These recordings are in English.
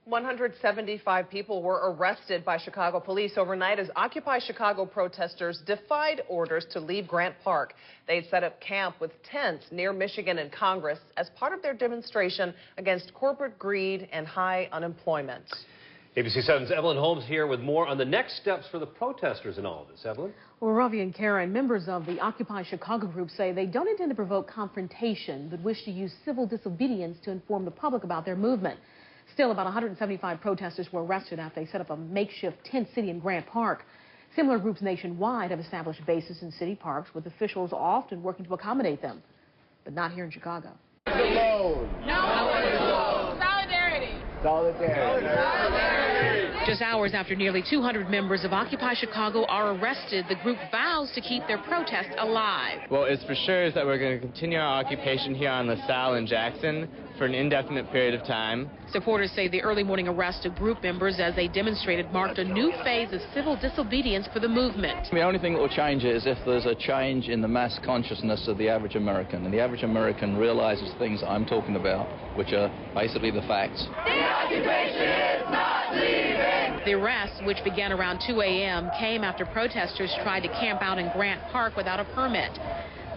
175 people were arrested by Chicago police overnight as Occupy Chicago protesters defied orders to leave Grant Park. They'd set up camp with tents near Michigan and Congress as part of their demonstration against corporate greed and high unemployment. ABC 7's Evelyn Holmes here with more on the next steps for the protesters in all of this. Evelyn? Well, Ravi and Karen, members of the Occupy Chicago group say they don't intend to provoke confrontation, but wish to use civil disobedience to inform the public about their movement. Still, about 175 protesters were arrested after they set up a makeshift tent city in Grant Park. Similar groups nationwide have established bases in city parks, with officials often working to accommodate them, but not here in Chicago. Alone. No one is alone. Solidarity. Solidarity. Just hours after nearly 200 members of Occupy Chicago are arrested, the group vows to keep their protest alive. Well, it's for sure is that we're going to continue our occupation here on LaSalle and Jackson for an indefinite period of time. Supporters say the early morning arrest of group members as they demonstrated marked a new phase of civil disobedience for the movement. The only thing that will change it is if there's a change in the mass consciousness of the average American, and the average American realizes things I'm talking about, which are basically the facts. The occupation is not leaving! The arrest, which began around 2 a.m., came after protesters tried to camp out in Grant Park without a permit.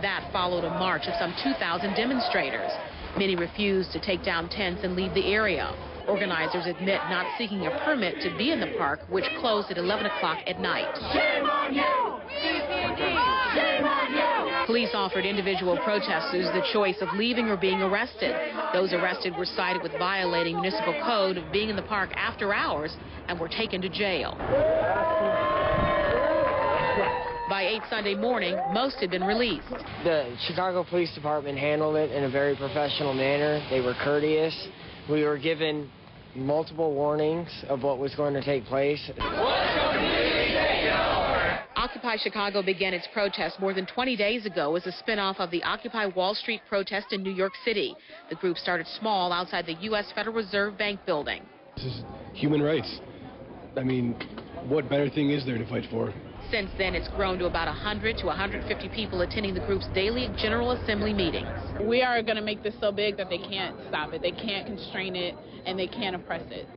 That followed a march of some 2,000 demonstrators. Many refused to take down tents and leave the area. Organizers admit not seeking a permit to be in the park, which closed at 11 o'clock at night. Shame on you! Shame on you! Police offered individual protesters the choice of leaving or being arrested. Those arrested were cited with violating municipal code of being in the park after hours and were taken to jail. By 8 Sunday morning, most had been released. The Chicago Police Department handled it in a very professional manner. They were courteous. We were given multiple warnings of what was going to take place. Occupy Chicago began its protest more than 20 days ago as a spinoff of the Occupy Wall Street protest in New York City. The group started small outside the U.S. Federal Reserve Bank building. This is human rights. I mean, what better thing is there to fight for? Since then, it's grown to about 100 to 150 people attending the group's daily General Assembly meetings. We are going to make this so big that they can't stop it, they can't constrain it, and they can't oppress it.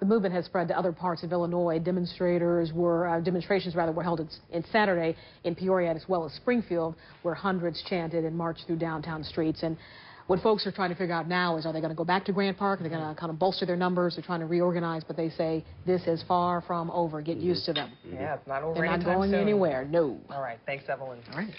The movement has spread to other parts of Illinois. Demonstrations were held in Saturday in Peoria as well as Springfield, where hundreds chanted and marched through downtown streets. And what folks are trying to figure out now is, are they going to go back to Grant Park? Are they going to kind of bolster their numbers? They're trying to reorganize, but they say this is far from over. Get used to them. Yeah, it's not over. They're not going anywhere. No. All right. Thanks, Evelyn. All right.